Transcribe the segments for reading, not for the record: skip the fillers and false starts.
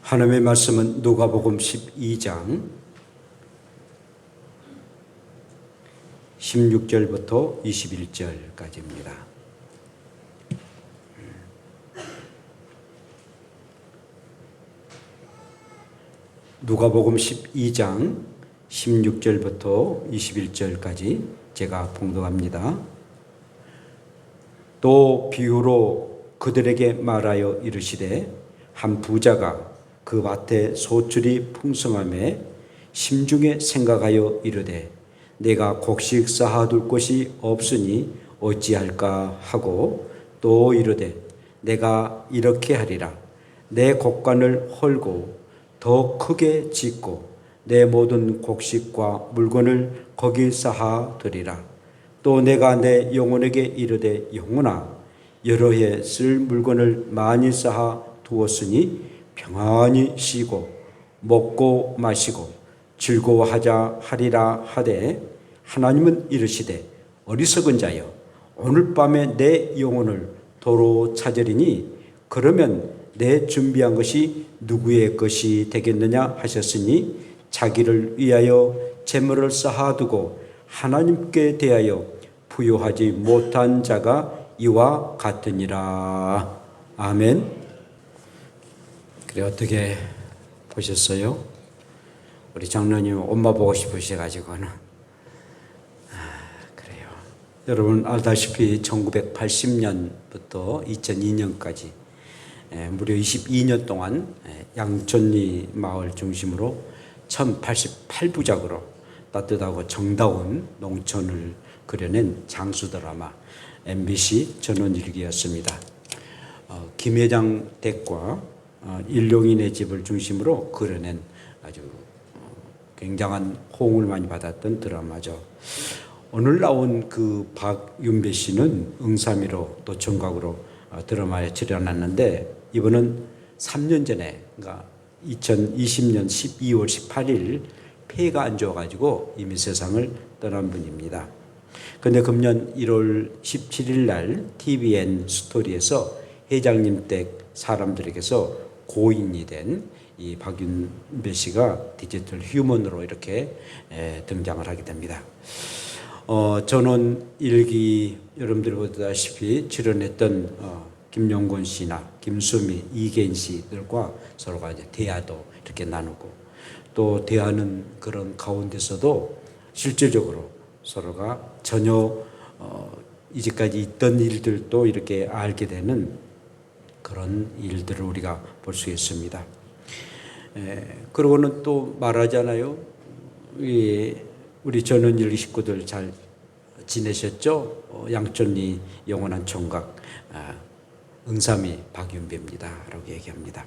하나님의 말씀은 누가복음 12장 16절부터 21절까지입니다. 누가복음 12장 16절부터 21절까지 제가 봉독합니다. 또 비유로 그들에게 말하여 이르시되 한 부자가 그 밭에 소출이 풍성함에 심중에 생각하여 이르되 내가 곡식 쌓아둘 곳이 없으니 어찌할까 하고 또 이르되 내가 이렇게 하리라. 내 곡간을 헐고 더 크게 짓고 내 모든 곡식과 물건을 거기 쌓아두리라. 또 내가 내 영혼에게 이르되 영혼아 여러 해 쓸 물건을 많이 쌓아두었으니 평안히 쉬고 먹고 마시고 즐거워하자 하리라 하되 하나님은 이르시되 어리석은 자여 오늘 밤에 내 영혼을 도로 찾으리니 그러면 내 준비한 것이 누구의 것이 되겠느냐 하셨으니 자기를 위하여 재물을 쌓아두고 하나님께 대하여 부요하지 못한 자가 이와 같으니라. 아멘. 그래 어떻게 보셨어요? 우리 장로님 엄마 보고 싶으셔가지고는 그래요. 여러분 알다시피 1980년부터 2002년까지 무려 22년 동안 양천리 마을 중심으로 1088부작으로 따뜻하고 정다운 농촌을 그려낸 장수 드라마 MBC 전원일기였습니다. 김 회장 댁과 일용인의 집을 중심으로 그려낸 아주 굉장한 호응을 많이 받았던 드라마죠. 오늘 나온 그 박윤배 씨는 응사미로 또 정각으로 드라마에 출연했는데 이분은 3년 전에 그러니까 2020년 12월 18일 폐가 안 좋아가지고 이미 세상을 떠난 분입니다. 그런데 금년 1월 17일 날 TVN 스토리에서 회장님 댁 사람들에게서 고인이 된 이 박윤배 씨가 디지털 휴먼으로 이렇게 등장을 하게 됩니다. 전원 일기 여러분들 보다시피 출연했던 김용곤 씨나 김수미, 이계인 씨들과 서로가 이제 대화도 이렇게 나누고 또 대화하는 그런 가운데서도 실질적으로 서로가 전혀 이제까지 있던 일들도 이렇게 알게 되는 그런 일들을 우리가 볼 수 있습니다. 그러고는 또 말하잖아요. 우리 전원일 식구들 잘 지내셨죠? 양촌리 영원한 총각 응삼이 박윤배입니다 라고 얘기합니다.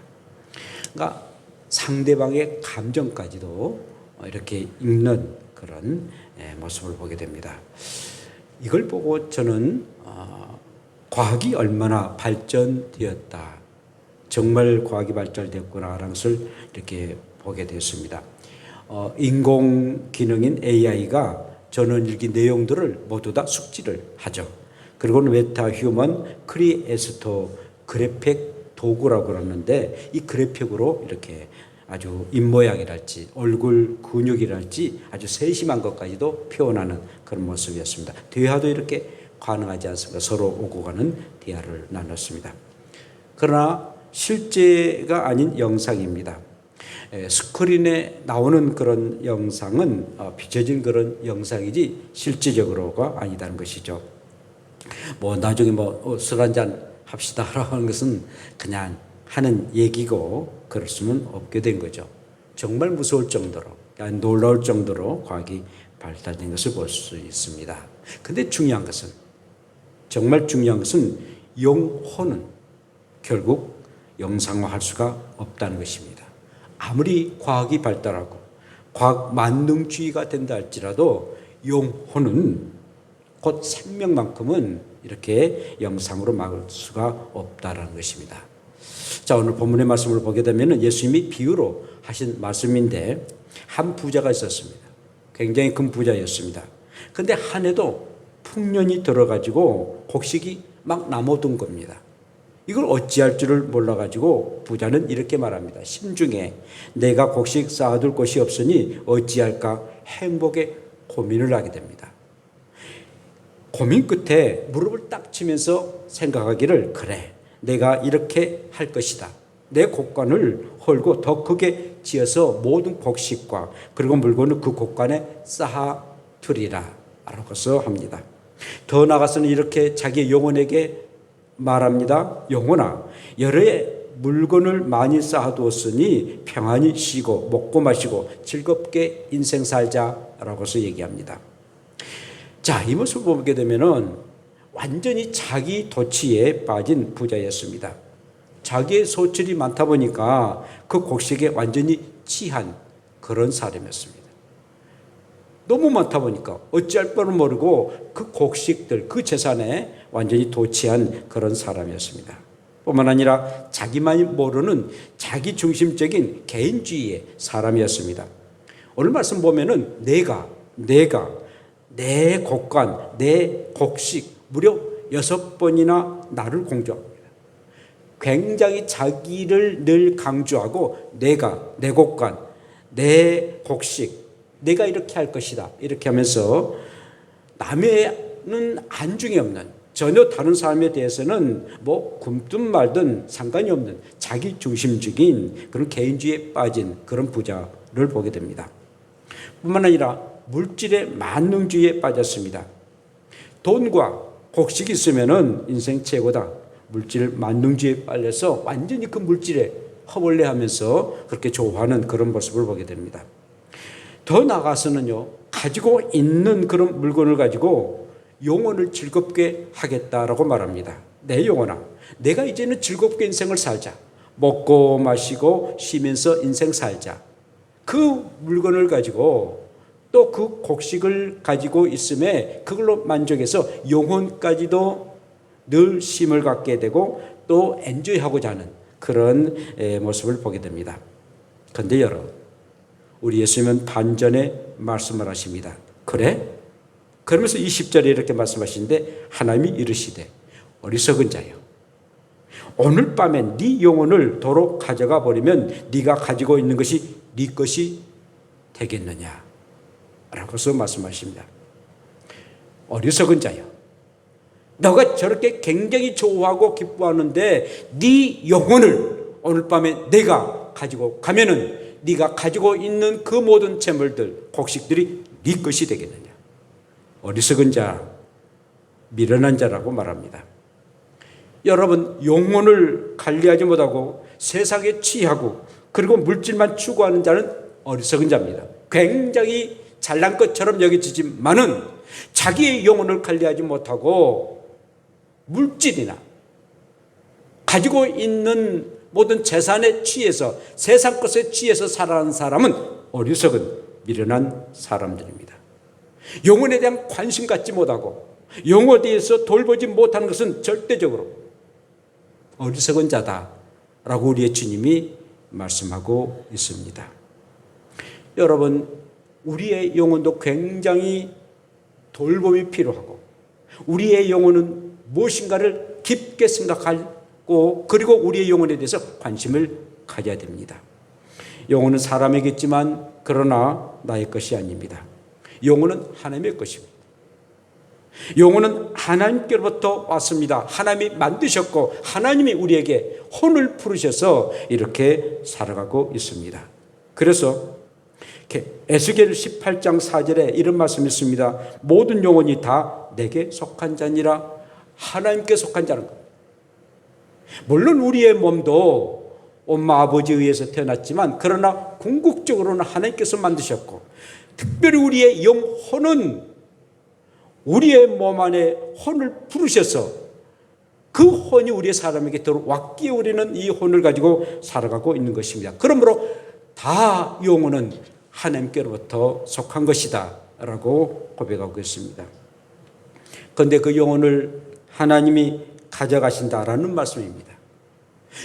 그러니까 상대방의 감정까지도 이렇게 읽는 그런 모습을 보게 됩니다. 이걸 보고 저는 과학이 얼마나 발전되었다, 정말 과학이 발전되었구나라는 것을 이렇게 보게 되었습니다. 인공기능인 AI가 전원일기 내용들을 모두 다 숙지를 하죠. 그리고는 메타 휴먼 크리에스터 그래픽 도구라고 그러는데 이 그래픽으로 이렇게 아주 입모양이랄지 얼굴 근육이랄지 아주 세심한 것까지도 표현하는 그런 모습이었습니다. 대화도 이렇게 가능하지 않습니까? 서로 오고 가는 대화를 나눴습니다. 그러나 실제가 아닌 영상입니다. 스크린에 나오는 그런 영상은 비춰진 그런 영상이지 실제적으로가 아니다는 것이죠. 나중에 술 한잔 합시다라고 하는 것은 그냥 하는 얘기고 그럴 수는 없게 된 거죠. 정말 무서울 정도로, 놀라울 정도로 과학이 발달된 것을 볼 수 있습니다. 근데 정말 중요한 것은 영혼은 결국 영상화할 수가 없다는 것입니다. 아무리 과학이 발달하고 과학 만능주의가 된다 할지라도 영혼은 곧 생명만큼은 이렇게 영상으로 막을 수가 없다는 것입니다. 자, 오늘 본문의 말씀을 보게 되면 예수님이 비유로 하신 말씀인데 한 부자가 있었습니다. 굉장히 큰 부자였습니다. 그런데 한 해도 풍년이 들어가지고 곡식이 막 남아둔 겁니다. 이걸 어찌할 줄을 몰라가지고 부자는 이렇게 말합니다. 심중에 내가 곡식 쌓아둘 곳이 없으니 어찌할까 행복에 고민을 하게 됩니다. 고민 끝에 무릎을 딱 치면서 생각하기를, 그래, 내가 이렇게 할 것이다. 내 곡간을 헐고 더 크게 지어서 모든 곡식과 그리고 물건을 그 곡간에 쌓아두리라 라고서 합니다. 더 나아가서는 이렇게 자기 영혼에게 말합니다. 영혼아, 여러 물건을 많이 쌓아두었으니 평안히 쉬고 먹고 마시고 즐겁게 인생 살자라고서 얘기합니다. 자, 이 모습을 보게 되면은 완전히 자기 도취에 빠진 부자였습니다. 자기의 소출이 많다 보니까 그 곡식에 완전히 취한 그런 사람이었습니다. 너무 많다 보니까 어찌할 바를 모르고 그 곡식들, 그 재산에 완전히 도취한 그런 사람이었습니다. 뿐만 아니라 자기만이 모르는 자기 중심적인 개인주의의 사람이었습니다. 오늘 말씀 보면은 내가 내 곡간, 내 곡식 무려 6번이나 나를 공조합니다. 굉장히 자기를 늘 강조하고 내가, 내 곡간, 내 곡식, 내가 이렇게 할 것이다. 이렇게 하면서 남에는 안중이 없는, 전혀 다른 사람에 대해서는 뭐 굶든 말든 상관이 없는 자기 중심적인 그런 개인주의에 빠진 그런 부자를 보게 됩니다. 뿐만 아니라 물질의 만능주의에 빠졌습니다. 돈과 곡식이 있으면은 인생 최고다. 물질 만능주의에 빠져서 완전히 그 물질에 허벌레하면서 그렇게 좋아하는 그런 모습을 보게 됩니다. 더 나아가서는요, 가지고 있는 그런 물건을 가지고 영혼을 즐겁게 하겠다라고 말합니다. 내 영혼아, 내가 이제는 즐겁게 인생을 살자. 먹고 마시고 쉬면서 인생 살자. 그 물건을 가지고 또 그 곡식을 가지고 있음에 그걸로 만족해서 영혼까지도 늘 쉼을 갖게 되고 또 엔조이하고자 하는 그런 모습을 보게 됩니다. 그런데 여러분, 우리 예수님은 반전에 말씀을 하십니다. 그래? 그러면서 20절에 이렇게 말씀하시는데 하나님이 이르시되 어리석은 자여, 오늘 밤에 네 영혼을 도로 가져가 버리면 네가 가지고 있는 것이 네 것이 되겠느냐 라고서 말씀하십니다. 어리석은 자여, 너가 저렇게 굉장히 좋아하고 기뻐하는데 네 영혼을 오늘 밤에 내가 가지고 가면은 네가 가지고 있는 그 모든 재물들, 곡식들이 네 것이 되겠느냐. 어리석은 자, 미련한 자라고 말합니다. 여러분, 영혼을 관리하지 못하고 세상에 취하고 그리고 물질만 추구하는 자는 어리석은 자입니다. 굉장히 잘난 것처럼 여겨지지만은 자기의 영혼을 관리하지 못하고 물질이나 가지고 있는 모든 재산에 취해서 세상 것에 취해서 살아가는 사람은 어리석은 미련한 사람들입니다. 영혼에 대한 관심 갖지 못하고 영혼에 대해서 돌보지 못하는 것은 절대적으로 어리석은 자다라고 우리의 주님이 말씀하고 있습니다. 여러분, 우리의 영혼도 굉장히 돌봄이 필요하고 우리의 영혼은 무엇인가를 깊게 생각하고 그리고 우리의 영혼에 대해서 관심을 가져야 됩니다. 영혼은 사람이겠지만 그러나 나의 것이 아닙니다. 영혼은 하나님의 것입니다. 영혼은 하나님께로부터 왔습니다. 하나님이 만드셨고 하나님이 우리에게 혼을 부르셔서 이렇게 살아가고 있습니다. 그래서 에스겔 18장 4절에 이런 말씀이 있습니다. 모든 영혼이 다 내게 속한 자니라. 하나님께 속한 자는 겁니다. 물론 우리의 몸도 엄마 아버지에 의해서 태어났지만 그러나 궁극적으로는 하나님께서 만드셨고 특별히 우리의 영혼은 우리의 몸 안에 혼을 부르셔서 그 혼이 우리의 사람에게 들어왔기에 우리는 이 혼을 가지고 살아가고 있는 것입니다. 그러므로 다 영혼은 하나님께로부터 속한 것이다 라고 고백하고 있습니다. 그런데 그 영혼을 하나님이 가져가신다라는 말씀입니다.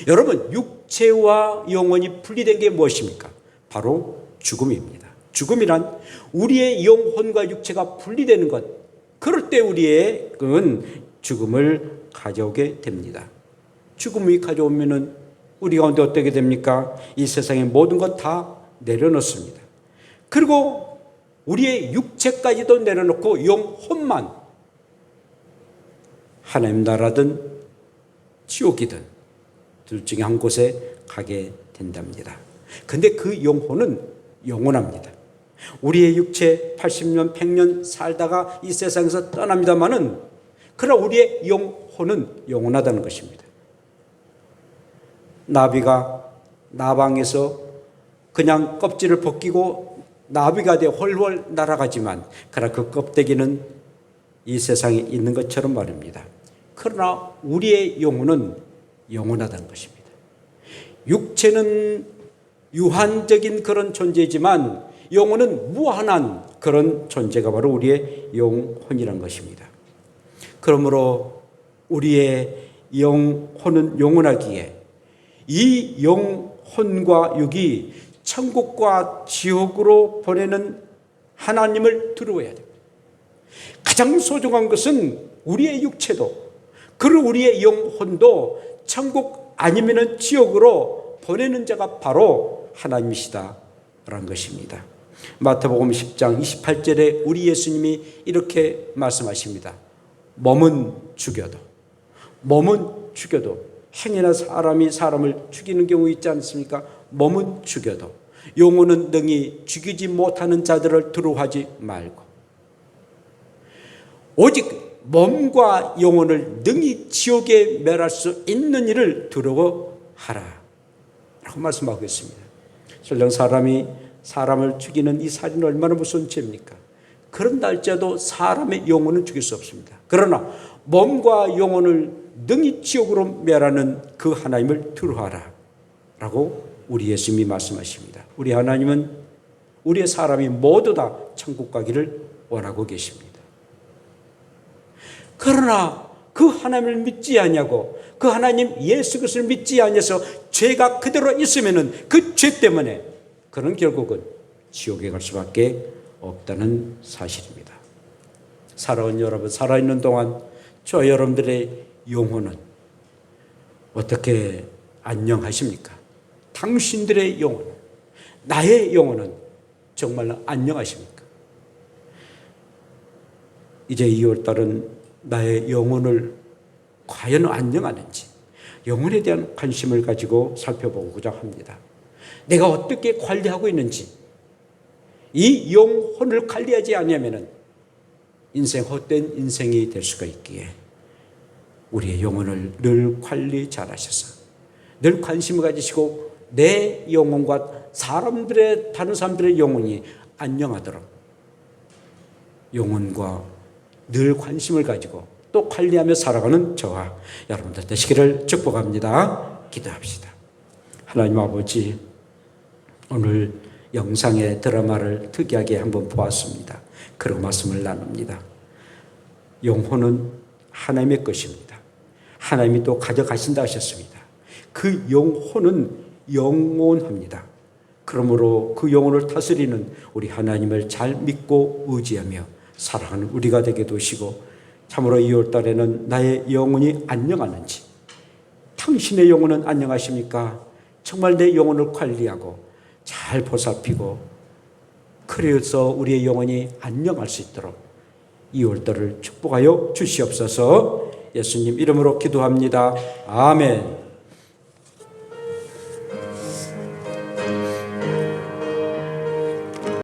여러분, 육체와 영혼이 분리된 게 무엇입니까? 바로 죽음입니다. 죽음이란 우리의 영혼과 육체가 분리되는 것, 그럴 때 우리의 죽음을 가져오게 됩니다. 죽음이 가져오면은 우리 가운데 어떻게 됩니까? 이 세상의 모든 것 다 내려놓습니다. 그리고 우리의 육체까지도 내려놓고 영혼만 하나님 나라든 지옥이든 둘 중에 한 곳에 가게 된답니다. 근데 그 영혼은 영원합니다. 우리의 육체 80년, 100년 살다가 이 세상에서 떠납니다마는 그러나 우리의 영혼은 영원하다는 것입니다. 나비가 나방에서 그냥 껍질을 벗기고 나비가 되어 훨훨 날아가지만 그러나 그 껍데기는 이 세상에 있는 것처럼 말입니다. 그러나 우리의 영혼은 영원하다는 것입니다. 육체는 유한적인 그런 존재지만 영혼은 무한한 그런 존재가 바로 우리의 영혼이라는 것입니다. 그러므로 우리의 영혼은 영원하기에 이 영혼과 육이 천국과 지옥으로 보내는 하나님을 두려워해야 됩니다. 가장 소중한 것은 우리의 육체도 그리고 우리의 영혼도 천국 아니면 지옥으로 보내는 자가 바로 하나님이시다라는 것입니다. 마태복음 10장 28절에 우리 예수님이 이렇게 말씀하십니다. 몸은 죽여도 행여나 사람이 사람을 죽이는 경우 있지 않습니까? 몸은 죽여도 영혼은 능히 죽이지 못하는 자들을 두려워하지 말고 오직 몸과 영혼을 능히 지옥에 멸할 수 있는 일을 두려워하라 라고 말씀하고 있습니다. 설령 사람이 사람을 죽이는 이 살인은 얼마나 무서운 죄입니까? 그런다 할지라도 사람의 영혼은 죽일 수 없습니다. 그러나 몸과 영혼을 능히 지옥으로 멸하는 그 하나님을 두려워하라 라고 우리 예수님이 말씀하십니다. 우리 하나님은 우리의 사람이 모두 다 천국 가기를 원하고 계십니다. 그러나 그 하나님을 믿지 아니하고 그 하나님 예수 그리스도를 믿지 아니해서 죄가 그대로 있으면은 그 죄 때문에 그는 결국은 지옥에 갈 수밖에 없다는 사실입니다. 살아온 여러분, 살아있는 동안 저 여러분들의 영혼은 어떻게 안녕하십니까? 당신들의 영혼, 나의 영혼은 정말 안녕하십니까? 이제 2월달은 나의 영혼을 과연 안녕하는지 영혼에 대한 관심을 가지고 살펴보고자 합니다. 내가 어떻게 관리하고 있는지 이 영혼을 관리하지 않으면 인생 헛된 인생이 될 수가 있기에 우리의 영혼을 늘 관리 잘하셔서 늘 관심을 가지시고 내 영혼과 다른 사람들의 영혼이 안녕하도록 영혼과 늘 관심을 가지고 또 관리하며 살아가는 저와 여러분들 되시기를 축복합니다. 기도합시다. 하나님 아버지, 오늘 영상의 드라마를 특이하게 한번 보았습니다. 그런 말씀을 나눕니다. 영혼은 하나님의 것입니다. 하나님이 또 가져가신다 하셨습니다. 그 영혼은 영원합니다. 그러므로 그 영혼을 다스리는 우리 하나님을 잘 믿고 의지하며 사랑하는 우리가 되게 도시고 참으로 2월달에는 나의 영혼이 안녕하는지 당신의 영혼은 안녕하십니까? 정말 내 영혼을 관리하고 잘 보살피고 그래서 우리의 영혼이 안녕할 수 있도록 2월달을 축복하여 주시옵소서. 예수님 이름으로 기도합니다. 아멘.